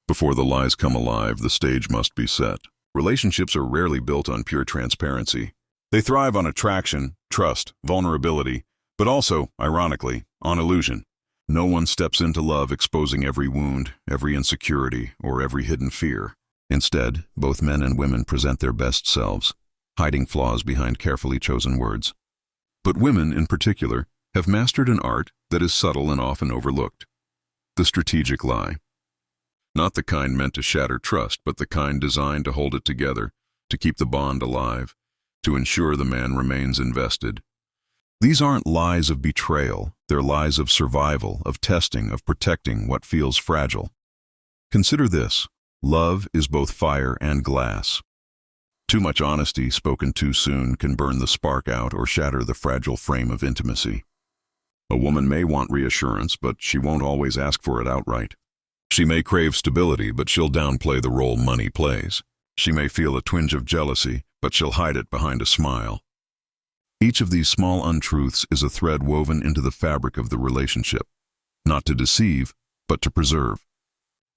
Before the lies come alive, the stage must be set. Relationships are rarely built on pure transparency. They thrive on attraction, trust, vulnerability, but also, ironically, on illusion. No one steps into love exposing every wound, every insecurity, or every hidden fear. Instead, both men and women present their best selves, hiding flaws behind carefully chosen words. But women, in particular, have mastered an art that is subtle and often overlooked: the strategic lie. Not the kind meant to shatter trust, but the kind designed to hold it together, to keep the bond alive, to ensure the man remains invested. These aren't lies of betrayal, they're lies of survival, of testing, of protecting what feels fragile. Consider this: love is both fire and glass. Too much honesty spoken too soon can burn the spark out or shatter the fragile frame of intimacy. A woman may want reassurance, but she won't always ask for it outright. She may crave stability, but she'll downplay the role money plays. She may feel a twinge of jealousy, but she'll hide it behind a smile. Each of these small untruths is a thread woven into the fabric of the relationship, not to deceive, but to preserve.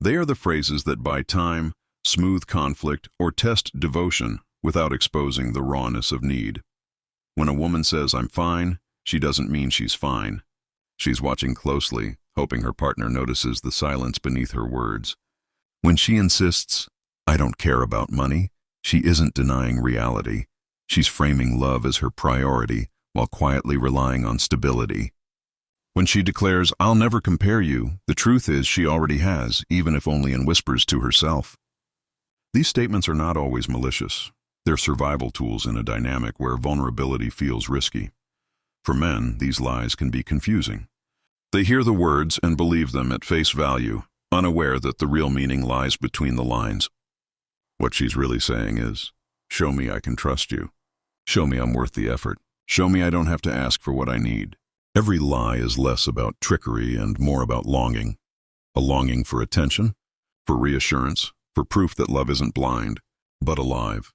They are the phrases that buy time, smooth conflict, or test devotion without exposing the rawness of need. When a woman says, "I'm fine," she doesn't mean she's fine. She's watching closely, hoping her partner notices the silence beneath her words. When she insists, "I don't care about money," she isn't denying reality. She's framing love as her priority while quietly relying on stability. When she declares, "I'll never compare you," the truth is she already has, even if only in whispers to herself. These statements are not always malicious. They're survival tools in a dynamic where vulnerability feels risky. For men, these lies can be confusing. They hear the words and believe them at face value, unaware that the real meaning lies between the lines. What she's really saying is, "Show me I can trust you. Show me I'm worth the effort. Show me I don't have to ask for what I need." Every lie is less about trickery and more about longing. A longing for attention, for reassurance, for proof that love isn't blind, but alive.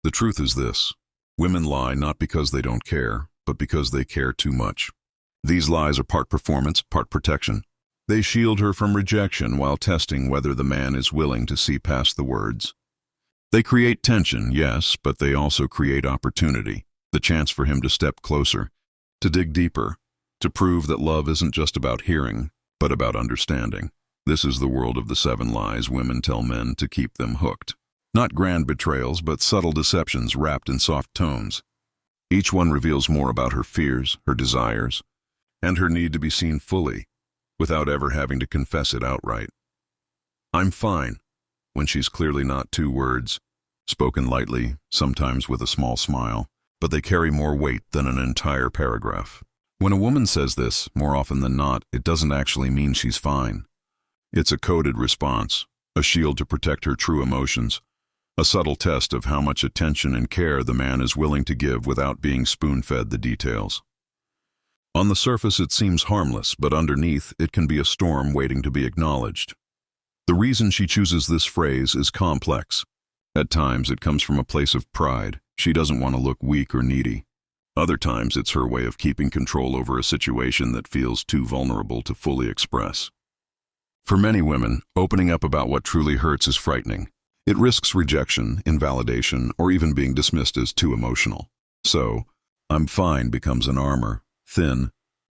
The truth is this: women lie not because they don't care, but because they care too much. These lies are part performance, part protection. They shield her from rejection while testing whether the man is willing to see past the words. They create tension, yes, but they also create opportunity, the chance for him to step closer, to dig deeper, to prove that love isn't just about hearing, but about understanding. This is the world of the 7 lies women tell men to keep them hooked. Not grand betrayals, but subtle deceptions wrapped in soft tones. Each one reveals more about her fears, her desires, and her need to be seen fully, without ever having to confess it outright. "I'm fine," when she's clearly not 2 words, spoken lightly, sometimes with a small smile, but they carry more weight than an entire paragraph. When a woman says this, more often than not, it doesn't actually mean she's fine. It's a coded response, a shield to protect her true emotions, a subtle test of how much attention and care the man is willing to give without being spoon-fed the details. On the surface it seems harmless, but underneath it can be a storm waiting to be acknowledged. The reason she chooses this phrase is complex. At times it comes from a place of pride. She doesn't want to look weak or needy. Other times it's her way of keeping control over a situation that feels too vulnerable to fully express. For many women, opening up about what truly hurts is frightening. It risks rejection, invalidation, or even being dismissed as too emotional. So, "I'm fine" becomes an armor, thin,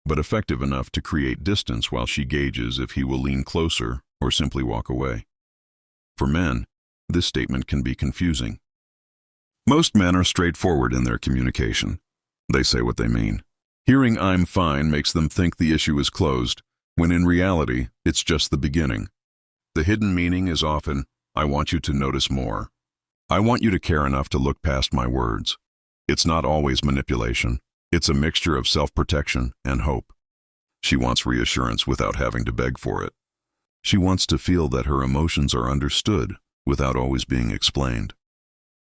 but effective enough to create distance while she gauges if he will lean closer or simply walk away. For men, this statement can be confusing. Most men are straightforward in their communication. They say what they mean. Hearing "I'm fine" makes them think the issue is closed, when in reality, it's just the beginning. The hidden meaning is often, "I want you to notice more. I want you to care enough to look past my words." It's not always manipulation. It's a mixture of self-protection and hope. She wants reassurance without having to beg for it. She wants to feel that her emotions are understood without always being explained.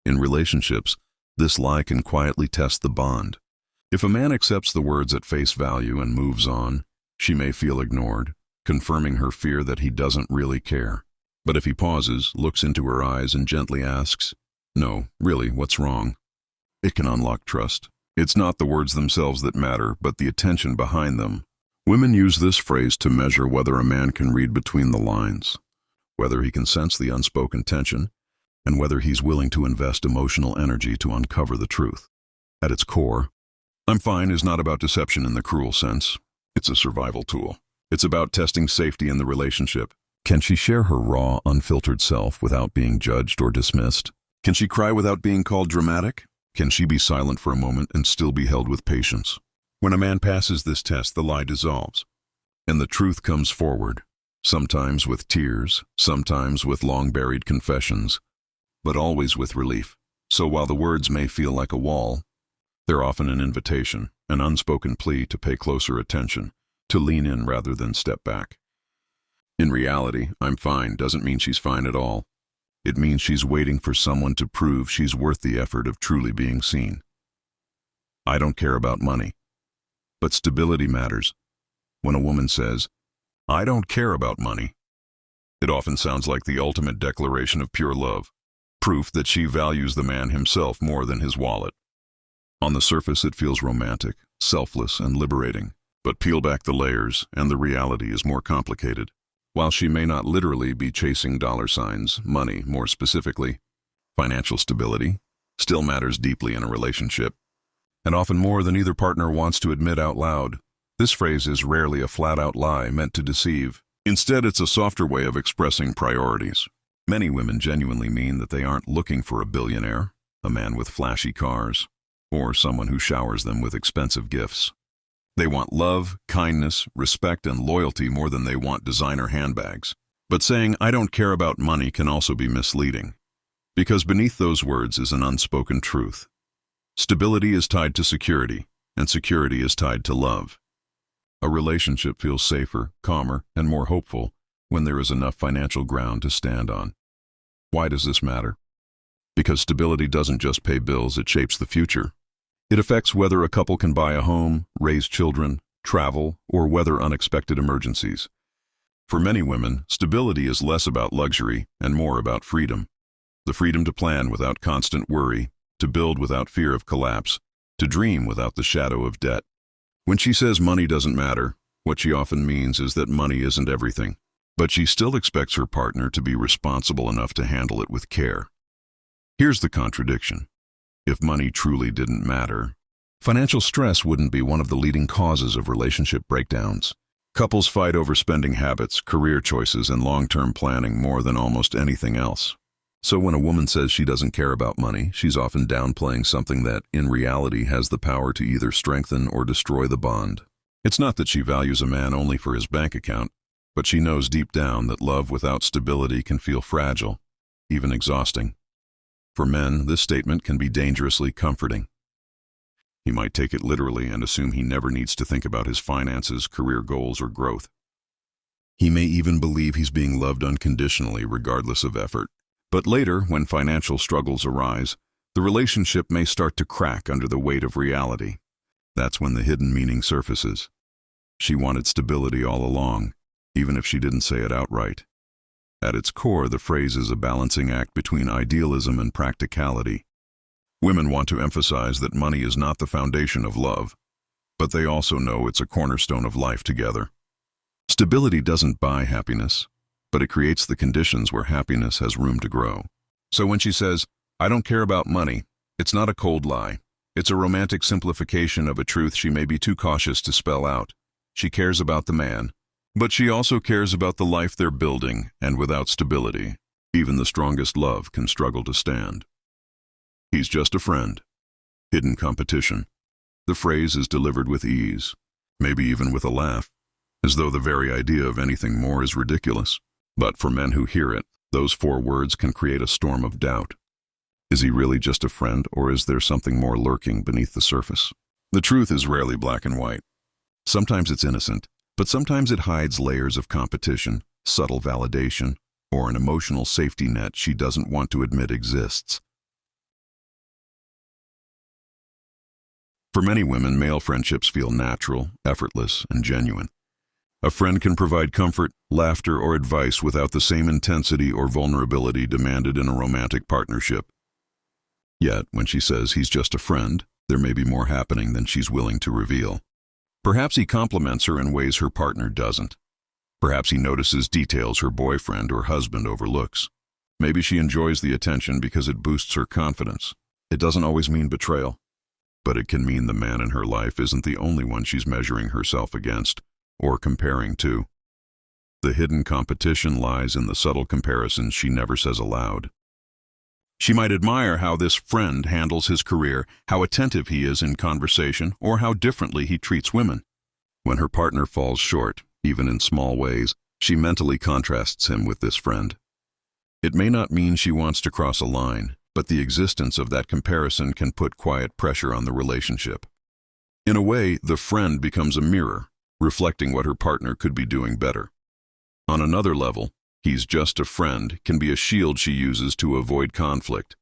In relationships, this lie can quietly test the bond. If a man accepts the words at face value and moves on, she may feel ignored, confirming her fear that he doesn't really care. But if he pauses, looks into her eyes, and gently asks, "No, really, what's wrong?" it can unlock trust. It's not the words themselves that matter, but the attention behind them. Women use this phrase to measure whether a man can read between the lines. whether he can sense the unspoken tension, and whether he's willing to invest emotional energy to uncover the truth. At its core, "I'm fine" is not about deception in the cruel sense. It's a survival tool. It's about testing safety in the relationship. Can she share her raw, unfiltered self without being judged or dismissed? Can she cry without being called dramatic? Can she be silent for a moment and still be held with patience? When a man passes this test, the lie dissolves, and the truth comes forward, sometimes with tears, sometimes with long-buried confessions, but always with relief. So while the words may feel like a wall, they're often an invitation, an unspoken plea to pay closer attention, to lean in rather than step back. In reality, "I'm fine" doesn't mean she's fine at all. It means she's waiting for someone to prove she's worth the effort of truly being seen. I don't care about money, but stability matters. When a woman says, "I don't care about money," it often sounds like the ultimate declaration of pure love, proof that she values the man himself more than his wallet. On the surface, it feels romantic, selfless, and liberating, but peel back the layers, and the reality is more complicated. While she may not literally be chasing dollar signs, money, more specifically, financial stability, still matters deeply in a relationship, and often more than either partner wants to admit out loud. This phrase is rarely a flat-out lie meant to deceive. Instead, it's a softer way of expressing priorities. Many women genuinely mean that they aren't looking for a billionaire, a man with flashy cars, or someone who showers them with expensive gifts. They want love, kindness, respect, and loyalty more than they want designer handbags. But saying, "I don't care about money" can also be misleading, because beneath those words is an unspoken truth. Stability is tied to security, and security is tied to love. A relationship feels safer, calmer, and more hopeful when there is enough financial ground to stand on. Why does this matter? Because stability doesn't just pay bills, it shapes the future. It affects whether a couple can buy a home, raise children, travel, or weather unexpected emergencies. For many women, stability is less about luxury and more about freedom. The freedom to plan without constant worry, to build without fear of collapse, to dream without the shadow of debt. When she says money doesn't matter, what she often means is that money isn't everything, but she still expects her partner to be responsible enough to handle it with care. Here's the contradiction. If money truly didn't matter, financial stress wouldn't be one of the leading causes of relationship breakdowns. Couples fight over spending habits, career choices, and long-term planning more than almost anything else. So when a woman says she doesn't care about money, she's often downplaying something that, in reality, has the power to either strengthen or destroy the bond. It's not that she values a man only for his bank account, but she knows deep down that love without stability can feel fragile, even exhausting. For men, this statement can be dangerously comforting. He might take it literally and assume he never needs to think about his finances, career goals, or growth. He may even believe he's being loved unconditionally, regardless of effort. But later, when financial struggles arise, the relationship may start to crack under the weight of reality. That's when the hidden meaning surfaces. She wanted stability all along, even if she didn't say it outright. At its core, the phrase is a balancing act between idealism and practicality. Women want to emphasize that money is not the foundation of love, but they also know it's a cornerstone of life together. Stability doesn't buy happiness, but it creates the conditions where happiness has room to grow. So when she says, "I don't care about money," it's not a cold lie. It's a romantic simplification of a truth she may be too cautious to spell out. She cares about the man, but she also cares about the life they're building, and without stability, even the strongest love can struggle to stand. He's just a friend. Hidden competition. The phrase is delivered with ease, maybe even with a laugh, as though the very idea of anything more is ridiculous. But for men who hear it, those 4 words can create a storm of doubt. Is he really just a friend, or is there something more lurking beneath the surface? The truth is rarely black and white. Sometimes it's innocent, but sometimes it hides layers of competition, subtle validation, or an emotional safety net she doesn't want to admit exists. For many women, male friendships feel natural, effortless, and genuine. A friend can provide comfort, laughter, or advice without the same intensity or vulnerability demanded in a romantic partnership. Yet, when she says he's just a friend, there may be more happening than she's willing to reveal. Perhaps he compliments her in ways her partner doesn't. Perhaps he notices details her boyfriend or husband overlooks. Maybe she enjoys the attention because it boosts her confidence. It doesn't always mean betrayal, but it can mean the man in her life isn't the only one she's measuring herself against or comparing to. The hidden competition lies in the subtle comparisons she never says aloud. She might admire how this friend handles his career, how attentive he is in conversation, or how differently he treats women. When her partner falls short, even in small ways, she mentally contrasts him with this friend. It may not mean she wants to cross a line, but the existence of that comparison can put quiet pressure on the relationship. In a way, the friend becomes a mirror, reflecting what her partner could be doing better. On another level, he's just a friend can be a shield she uses to avoid conflict.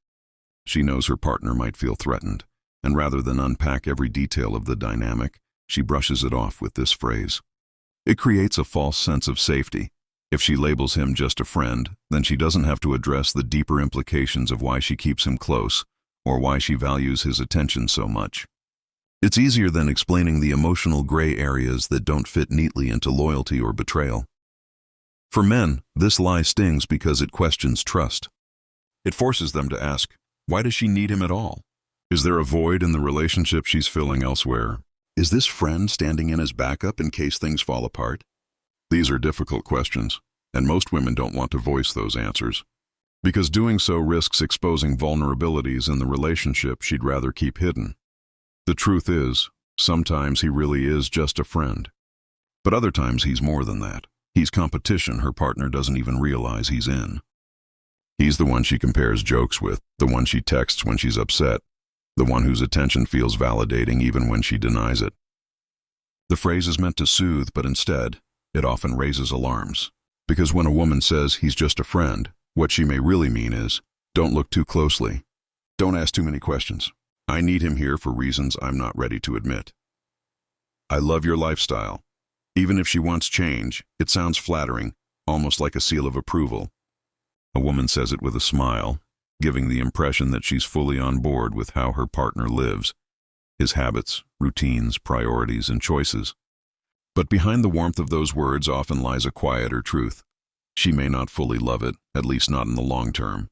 She knows her partner might feel threatened, and rather than unpack every detail of the dynamic, she brushes it off with this phrase. It creates a false sense of safety. If she labels him just a friend, then she doesn't have to address the deeper implications of why she keeps him close, or why she values his attention so much. It's easier than explaining the emotional gray areas that don't fit neatly into loyalty or betrayal. For men, this lie stings because it questions trust. It forces them to ask, why does she need him at all? Is there a void in the relationship she's filling elsewhere? Is this friend standing in as backup in case things fall apart? These are difficult questions, and most women don't want to voice those answers, because doing so risks exposing vulnerabilities in the relationship she'd rather keep hidden. The truth is, sometimes he really is just a friend, but other times he's more than that. He's competition her partner doesn't even realize he's in. He's the one she compares jokes with, the one she texts when she's upset, the one whose attention feels validating even when she denies it. The phrase is meant to soothe, but instead, it often raises alarms. Because when a woman says he's just a friend, what she may really mean is, don't look too closely. Don't ask too many questions. I need him here for reasons I'm not ready to admit. I love your lifestyle. Even if she wants change, it sounds flattering, almost like a seal of approval. A woman says it with a smile, giving the impression that she's fully on board with how her partner lives, his habits, routines, priorities, and choices. But behind the warmth of those words often lies a quieter truth. She may not fully love it, at least not in the long term.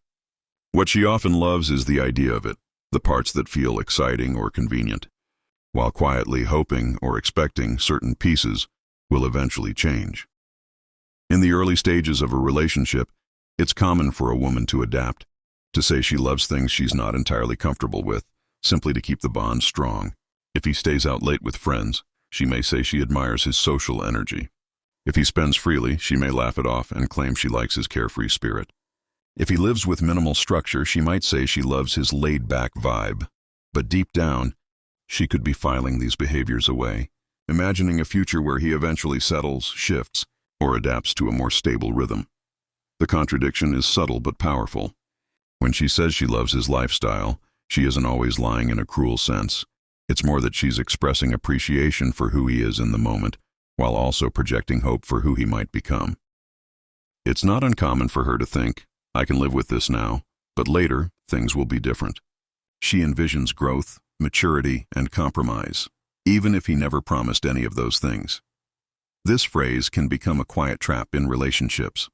What she often loves is the idea of it, the parts that feel exciting or convenient, while quietly hoping or expecting certain pieces will eventually change. In the early stages of a relationship, it's common for a woman to adapt, to say she loves things she's not entirely comfortable with, simply to keep the bond strong. If he stays out late with friends, she may say she admires his social energy. If he spends freely, she may laugh it off and claim she likes his carefree spirit. If he lives with minimal structure, she might say she loves his laid-back vibe. But deep down, she could be filing these behaviors away, imagining a future where he eventually settles, shifts, or adapts to a more stable rhythm. The contradiction is subtle but powerful. When she says she loves his lifestyle, she isn't always lying in a cruel sense. It's more that she's expressing appreciation for who he is in the moment, while also projecting hope for who he might become. It's not uncommon for her to think, I can live with this now, but later, things will be different. She envisions growth, maturity, and compromise, even if he never promised any of those things. This phrase can become a quiet trap in relationships.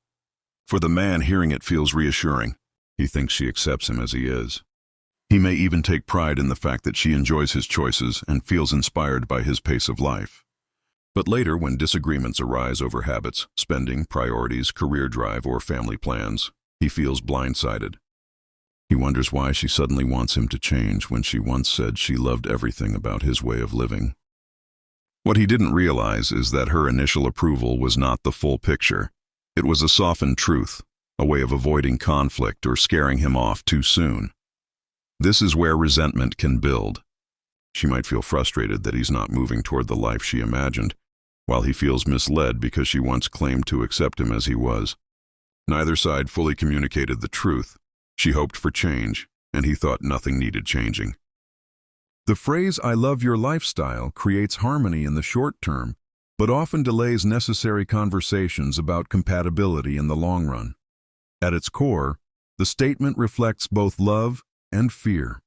For the man, hearing it feels reassuring. He thinks she accepts him as he is. He may even take pride in the fact that she enjoys his choices and feels inspired by his pace of life. But later, when disagreements arise over habits, spending, priorities, career drive, or family plans, he feels blindsided. He wonders why she suddenly wants him to change when she once said she loved everything about his way of living. What he didn't realize is that her initial approval was not the full picture. It was a softened truth, a way of avoiding conflict or scaring him off too soon. This is where resentment can build. She might feel frustrated that he's not moving toward the life she imagined, while he feels misled because she once claimed to accept him as he was. Neither side fully communicated the truth. She hoped for change, and he thought nothing needed changing. The phrase, I love your lifestyle, creates harmony in the short term, but often delays necessary conversations about compatibility in the long run. At its core, the statement reflects both love and fear.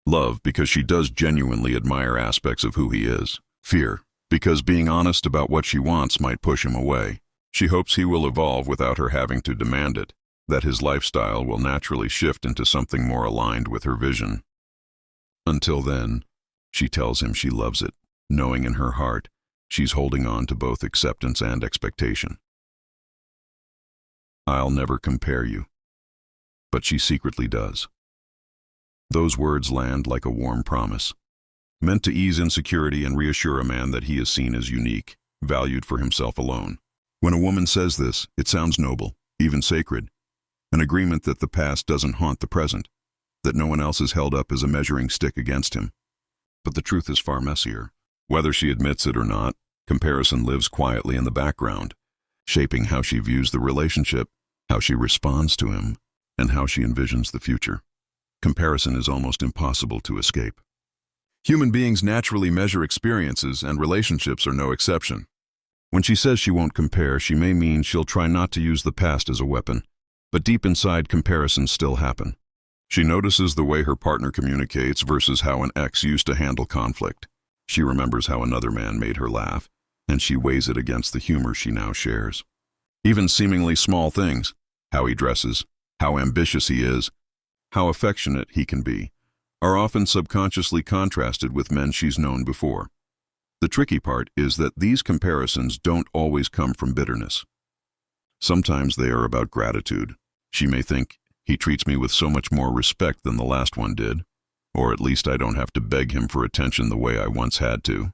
Love, because she does genuinely admire aspects of who he is. Fear, because being honest about what she wants might push him away. She hopes he will evolve without her having to demand it, that his lifestyle will naturally shift into something more aligned with her vision. Until then, she tells him she loves it, knowing in her heart she's holding on to both acceptance and expectation. I'll never compare you. But she secretly does. Those words land like a warm promise, meant to ease insecurity and reassure a man that he is seen as unique, valued for himself alone. When a woman says this, it sounds noble, even sacred, an agreement that the past doesn't haunt the present, that no one else is held up as a measuring stick against him. But the truth is far messier. Whether she admits it or not, comparison lives quietly in the background, shaping how she views the relationship, how she responds to him, and how she envisions the future. Comparison is almost impossible to escape. Human beings naturally measure experiences, and relationships are no exception. When she says she won't compare, she may mean she'll try not to use the past as a weapon, but deep inside, comparisons still happen. She notices the way her partner communicates versus how an ex used to handle conflict. She remembers how another man made her laugh, and she weighs it against the humor she now shares. Even seemingly small things, how he dresses, how ambitious he is, how affectionate he can be, are often subconsciously contrasted with men she's known before. The tricky part is that these comparisons don't always come from bitterness. Sometimes they are about gratitude. She may think, he treats me with so much more respect than the last one did, or at least I don't have to beg him for attention the way I once had to.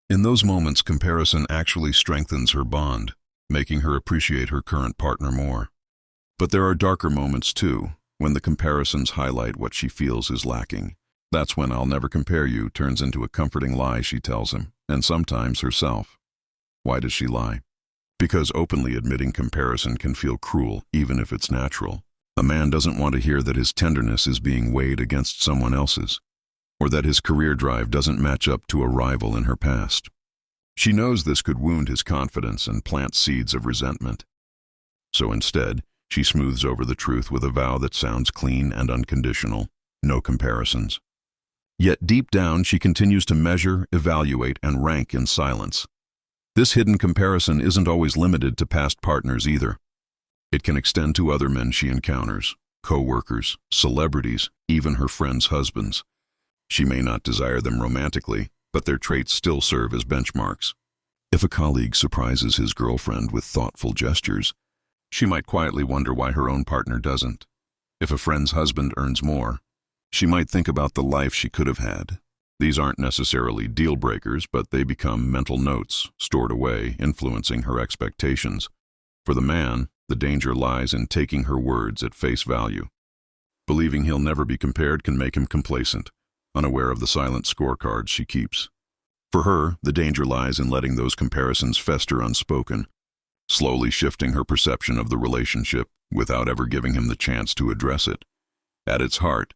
In those moments, comparison actually strengthens her bond, making her appreciate her current partner more. But there are darker moments too, when the comparisons highlight what she feels is lacking. That's when "I'll never compare you" turns into a comforting lie she tells him, and sometimes herself. Why does she lie? Because openly admitting comparison can feel cruel, even if it's natural. A man doesn't want to hear that his tenderness is being weighed against someone else's, or that his career drive doesn't match up to a rival in her past. She knows this could wound his confidence and plant seeds of resentment. So instead, she smooths over the truth with a vow that sounds clean and unconditional: no comparisons. Yet deep down, she continues to measure, evaluate, and rank in silence. This hidden comparison isn't always limited to past partners either. It can extend to other men she encounters, co-workers, celebrities, even her friends' husbands. She may not desire them romantically, but their traits still serve as benchmarks. If a colleague surprises his girlfriend with thoughtful gestures, she might quietly wonder why her own partner doesn't. If a friend's husband earns more, she might think about the life she could have had. These aren't necessarily deal breakers, but they become mental notes, stored away, influencing her expectations. For the man, the danger lies in taking her words at face value. Believing he'll never be compared can make him complacent, unaware of the silent scorecards she keeps. For her, the danger lies in letting those comparisons fester unspoken, slowly shifting her perception of the relationship without ever giving him the chance to address it. At its heart,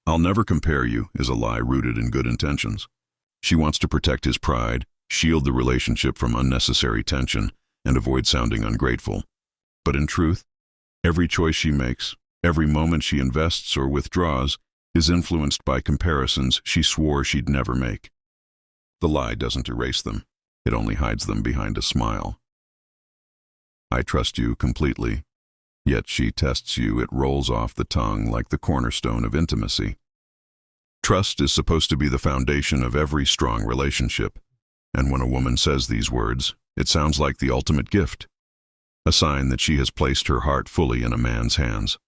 "I'll never compare you" is a lie rooted in good intentions. She wants to protect his pride, shield the relationship from unnecessary tension, and avoid sounding ungrateful. But in truth, every choice she makes, every moment she invests or withdraws, is influenced by comparisons she swore she'd never make. The lie doesn't erase them. It only hides them behind a smile. "I trust you completely." Yet she tests you. It rolls off the tongue like the cornerstone of intimacy. Trust is supposed to be the foundation of every strong relationship. And when a woman says these words, it sounds like the ultimate gift, a sign that she has placed her heart fully in a man's hands.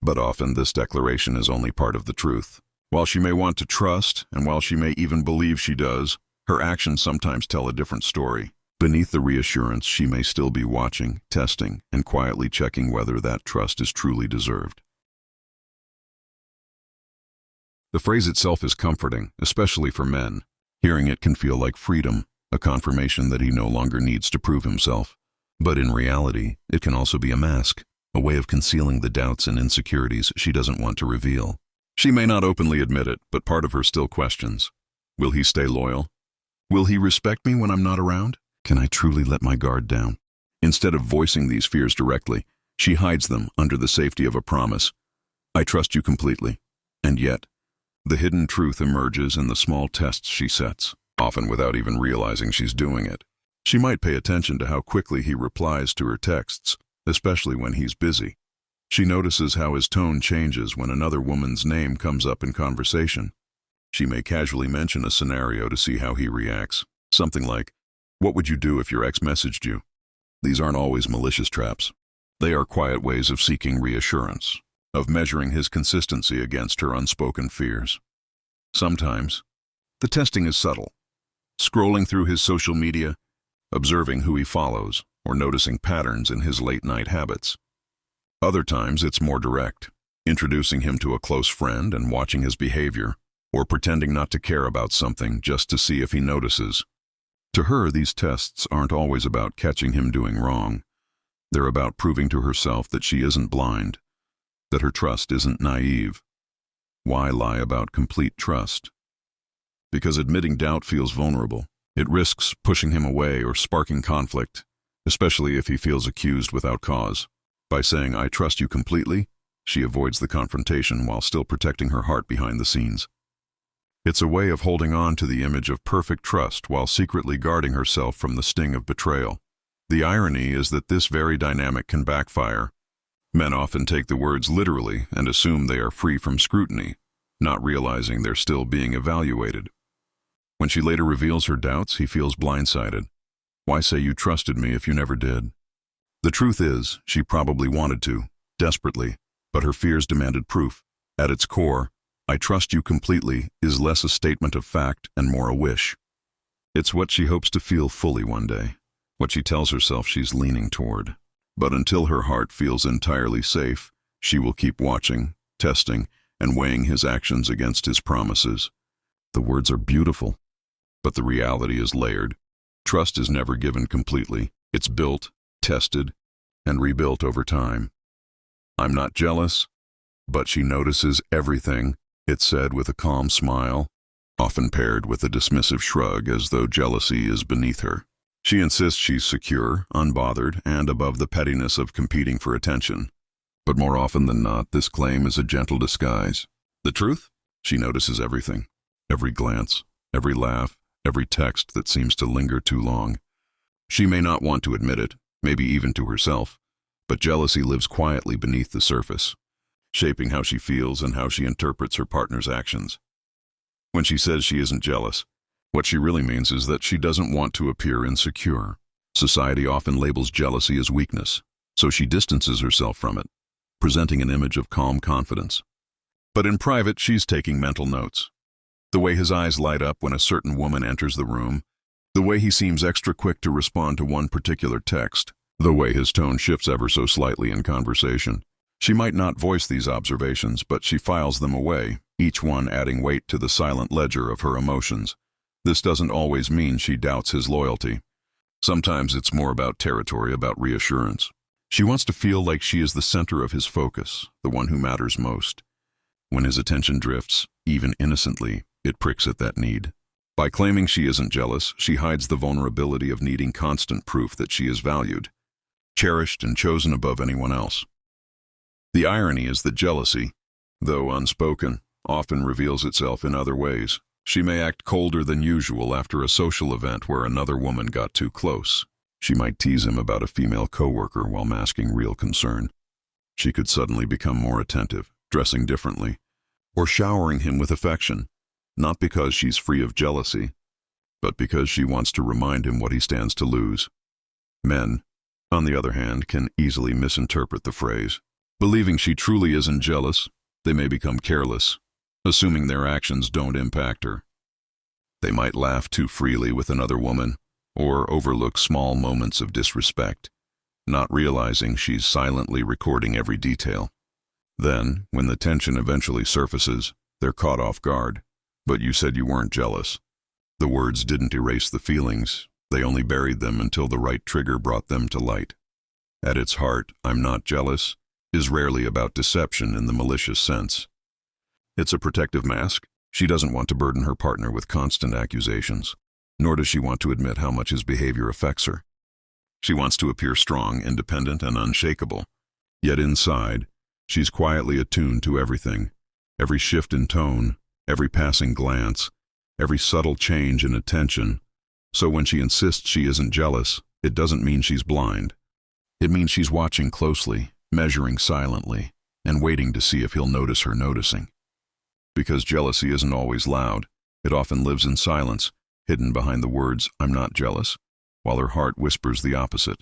But often this declaration is only part of the truth. While she may want to trust, and while she may even believe she does, her actions sometimes tell a different story. Beneath the reassurance, she may still be watching, testing, and quietly checking whether that trust is truly deserved. The phrase itself is comforting, especially for men. Hearing it can feel like freedom, a confirmation that he no longer needs to prove himself. But in reality, it can also be a mask, a way of concealing the doubts and insecurities she doesn't want to reveal. She may not openly admit it, but part of her still questions. Will he stay loyal? Will he respect me when I'm not around? Can I truly let my guard down? Instead of voicing these fears directly, she hides them under the safety of a promise. "I trust you completely." And yet, the hidden truth emerges in the small tests she sets, often without even realizing she's doing it. She might pay attention to how quickly he replies to her texts, especially when he's busy. She notices how his tone changes when another woman's name comes up in conversation. She may casually mention a scenario to see how he reacts. Something like, "What would you do if your ex messaged you?" These aren't always malicious traps. They are quiet ways of seeking reassurance, of measuring his consistency against her unspoken fears. Sometimes, the testing is subtle. Scrolling through his social media, observing who he follows, or noticing patterns in his late-night habits. Other times, it's more direct, introducing him to a close friend and watching his behavior, or pretending not to care about something just to see if he notices. To her, these tests aren't always about catching him doing wrong. They're about proving to herself that she isn't blind, that her trust isn't naive. Why lie about complete trust? Because admitting doubt feels vulnerable. It risks pushing him away or sparking conflict, especially if he feels accused without cause. By saying, "I trust you completely," she avoids the confrontation while still protecting her heart behind the scenes. It's a way of holding on to the image of perfect trust while secretly guarding herself from the sting of betrayal. The irony is that this very dynamic can backfire. Men often take the words literally and assume they are free from scrutiny, not realizing they're still being evaluated. When she later reveals her doubts, he feels blindsided. Why say you trusted me if you never did? The truth is, she probably wanted to, desperately, but her fears demanded proof. At its core, "I trust you completely" is less a statement of fact and more a wish. It's what she hopes to feel fully one day, what she tells herself she's leaning toward. But until her heart feels entirely safe, she will keep watching, testing, and weighing his actions against his promises. The words are beautiful, but the reality is layered. Trust is never given completely. It's built, tested, and rebuilt over time. "I'm not jealous," but she notices everything, it's said with a calm smile, often paired with a dismissive shrug as though jealousy is beneath her. She insists she's secure, unbothered, and above the pettiness of competing for attention. But more often than not, this claim is a gentle disguise. The truth? She notices everything. Every glance, every laugh, every text that seems to linger too long. She may not want to admit it, maybe even to herself, but jealousy lives quietly beneath the surface, shaping how she feels and how she interprets her partner's actions. When she says she isn't jealous, what she really means is that she doesn't want to appear insecure. Society often labels jealousy as weakness, so she distances herself from it, presenting an image of calm confidence. But in private, she's taking mental notes. The way his eyes light up when a certain woman enters the room, the way he seems extra quick to respond to one particular text, the way his tone shifts ever so slightly in conversation. She might not voice these observations, but she files them away, each one adding weight to the silent ledger of her emotions. This doesn't always mean she doubts his loyalty. Sometimes it's more about territory, about reassurance. She wants to feel like she is the center of his focus, the one who matters most. When his attention drifts, even innocently, it pricks at that need. By claiming she isn't jealous, she hides the vulnerability of needing constant proof that she is valued, cherished, and chosen above anyone else. The irony is that jealousy, though unspoken, often reveals itself in other ways. She may act colder than usual after a social event where another woman got too close. She might tease him about a female coworker while masking real concern. She could suddenly become more attentive, dressing differently, or showering him with affection, not because she's free of jealousy, but because she wants to remind him what he stands to lose. Men, on the other hand, can easily misinterpret the phrase. Believing she truly isn't jealous, they may become careless, assuming their actions don't impact her. They might laugh too freely with another woman, or overlook small moments of disrespect, not realizing she's silently recording every detail. Then, when the tension eventually surfaces, they're caught off guard. "But you said you weren't jealous." The words didn't erase the feelings, they only buried them until the right trigger brought them to light. At its heart, "I'm not jealous" is rarely about deception in the malicious sense. It's a protective mask. She doesn't want to burden her partner with constant accusations, nor does she want to admit how much his behavior affects her. She wants to appear strong, independent, and unshakable. Yet inside, she's quietly attuned to everything. Every shift in tone, every passing glance, every subtle change in attention, So when she insists she isn't jealous, it doesn't mean she's blind. It means she's watching closely, measuring silently, and waiting to see if he'll notice her noticing. Because jealousy isn't always loud, it often lives in silence, hidden behind the words, "I'm not jealous," while her heart whispers the opposite.